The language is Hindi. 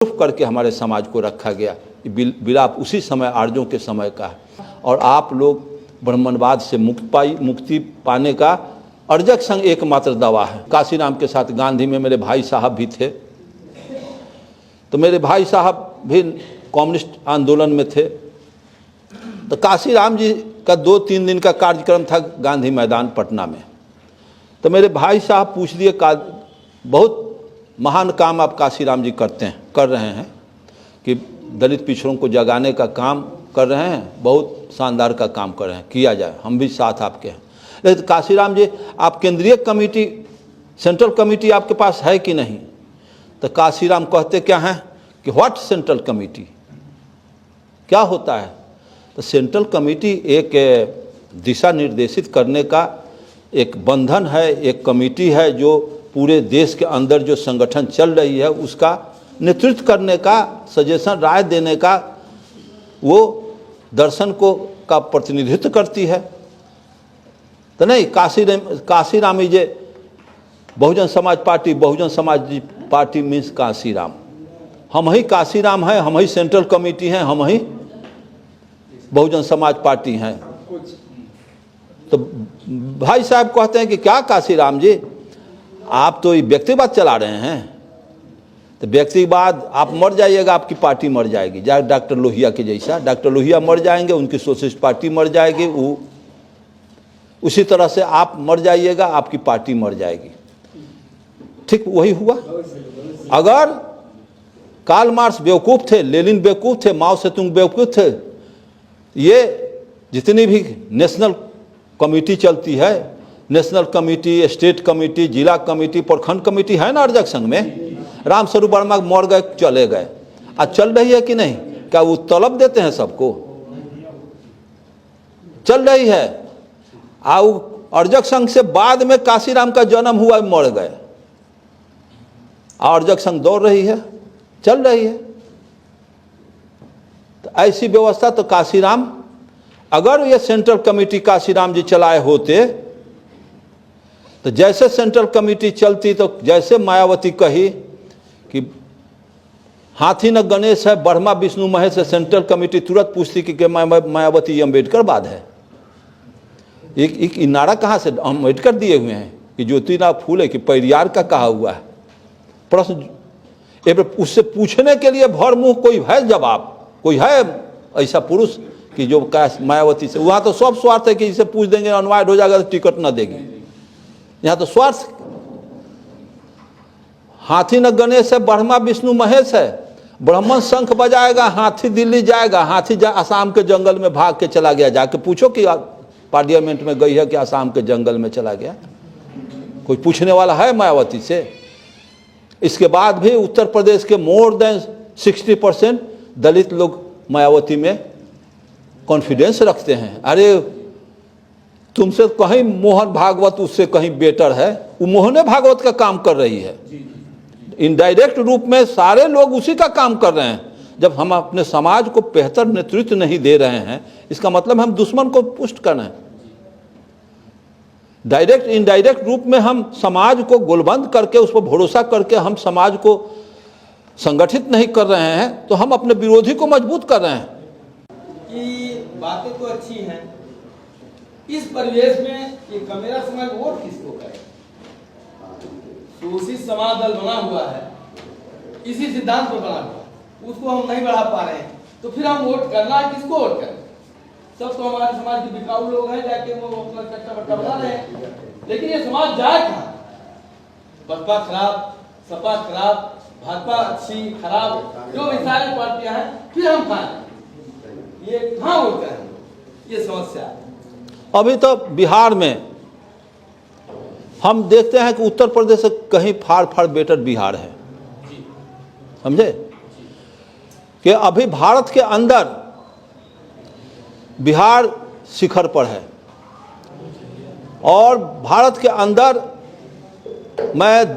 करके हमारे समाज को रखा गया। विलाप उसी समय आर्यों के समय का है और आप लोग ब्राह्मणवाद से मुक्ति पाने का अर्जक संघ एकमात्र दवा है। काशीराम के साथ गांधी में मेरे भाई साहब भी थे, तो मेरे भाई साहब भी कम्युनिस्ट आंदोलन में थे। तो काशीराम जी का 2-3 दिन का कार्यक्रम था गांधी मैदान पटना में। तो मेरे भाई साहब पूछ दिए, बहुत महान काम आप काशीराम जी कर रहे हैं कि दलित पिछड़ों को जगाने का काम कर रहे हैं, बहुत शानदार का काम कर रहे हैं, किया जाए, हम भी साथ आपके हैं। लेकिन काशीराम जी, आप केंद्रीय कमेटी, सेंट्रल कमेटी आपके पास है कि नहीं? तो काशीराम कहते क्या हैं कि व्हाट सेंट्रल कमेटी, क्या होता है? तो सेंट्रल कमेटी एक दिशा निर्देशित करने का एक बंधन है, एक कमेटी है जो पूरे देश के अंदर जो संगठन चल रही है उसका नेतृत्व करने का, सजेशन, राय देने का, वो दर्शन का प्रतिनिधित्व करती है। तो नहीं, काशीराम जी बहुजन समाज पार्टी मीन्स काशीराम, हम ही काशीराम हैं, हम ही सेंट्रल कमेटी हैं, हम ही बहुजन समाज पार्टी हैं। तो भाई साहब कहते हैं कि क्या काशीराम जी, आप तो ये व्यक्तिवाद चला रहे हैं, तो व्यक्तिवाद आप मर जाइएगा, आपकी पार्टी मर जाएगी, डॉक्टर लोहिया के जैसा। डॉक्टर लोहिया मर जाएंगे, उनकी सोशलिस्ट पार्टी मर जाएगी, वो उसी तरह से आप मर जाइएगा, आपकी पार्टी मर जाएगी। ठीक वही हुआ। अगर कार्ल मार्क्स बेवकूफ़ थे, लेनिन बेवकूफ़ थे, माओ सेतुंग बेवकूफ़ थे, ये जितनी भी नेशनल कमेटी चलती है, नेशनल कमेटी, स्टेट कमेटी, जिला कमेटी, प्रखंड कमेटी है ना अर्जक संघ में, रामस्वरूप वर्मा मर गए, चले गए, आज चल रही है कि नहीं? क्या वो तलब देते हैं सबको? चल रही है। आओ अर्जक संघ से बाद में काशीराम का जन्म हुआ, मर गए, अर्जक संघ दौड़ रही है, चल रही है। तो ऐसी व्यवस्था, तो काशीराम, अगर ये सेंट्रल कमेटी काशीराम जी चलाए होते तो जैसे सेंट्रल कमेटी चलती, तो जैसे मायावती कही कि हाथी न गणेश है, ब्रह्मा विष्णु महेश है, सेंट्रल कमेटी तुरंत पूछती कि मायावती अम्बेडकर बाद है। एक नारा कहाँ से अम्बेडकर दिए हुए हैं कि ज्योतिराव फूले कि परियार का कहा हुआ है? प्रश्न उससे पूछने के लिए भर मुंह कोई है जवाब? कोई है ऐसा पुरुष कि जो मायावती से? वहाँ तो सब स्वार्थ है कि इसे पूछ देंगे, अनवाइड हो जाएगा तो टिकट ना देगी। यहाँ तो स्वार्थ, हाथी न गणेश है, ब्रह्मा विष्णु महेश है, ब्राह्मण शंख बजाएगा, हाथी दिल्ली जाएगा, हाथी असम के जंगल में भाग के चला गया। जाके पूछो कि पार्लियामेंट में गई है कि असम के जंगल में चला गया? कोई पूछने वाला है मायावती से? इसके बाद भी उत्तर प्रदेश के मोर देन 60% दलित लोग मायावती में कॉन्फिडेंस रखते हैं। अरे तुमसे कहीं मोहन भागवत उससे कहीं बेटर है, वो मोहने भागवत का काम कर रही है। इनडायरेक्ट रूप में सारे लोग उसी का काम कर रहे हैं। जब हम अपने समाज को बेहतर नेतृत्व नहीं दे रहे हैं, इसका मतलब हम दुश्मन को पुष्ट कर रहे हैं। डायरेक्ट इनडायरेक्ट रूप में हम समाज को गोलबंद करके, उस पर भरोसा करके हम समाज को संगठित नहीं कर रहे हैं, तो हम अपने विरोधी को मजबूत कर रहे हैं। कि बातें तो अच्छी हैं, इस परिवेश में ये कमेरा समाज वोट किसको करे? शोषित समाज दल बना हुआ है, इसी सिद्धांत पर बना हुआ, उसको हम नहीं बढ़ा पा रहे हैं, तो फिर हम वोट करना है, किसको वोट करें? सब तो हमारे समाज के बिकाऊ लोग हैं, जाके वो अपना कट्टा बट्टा बना रहे हैं। लेकिन ये समाज जाए कहाँ? बसपा खराब, सपा खराब, भाजपा अच्छी खराब, जो भी सारी पार्टियां हैं, फिर हम कहाँ? ये कहाँ होता है? ये समस्या। अभी तो बिहार में हम देखते हैं कि उत्तर प्रदेश से कहीं फार बेटर बिहार है, समझे? कि अभी भारत के अंदर बिहार शिखर पर है, और भारत के अंदर मैं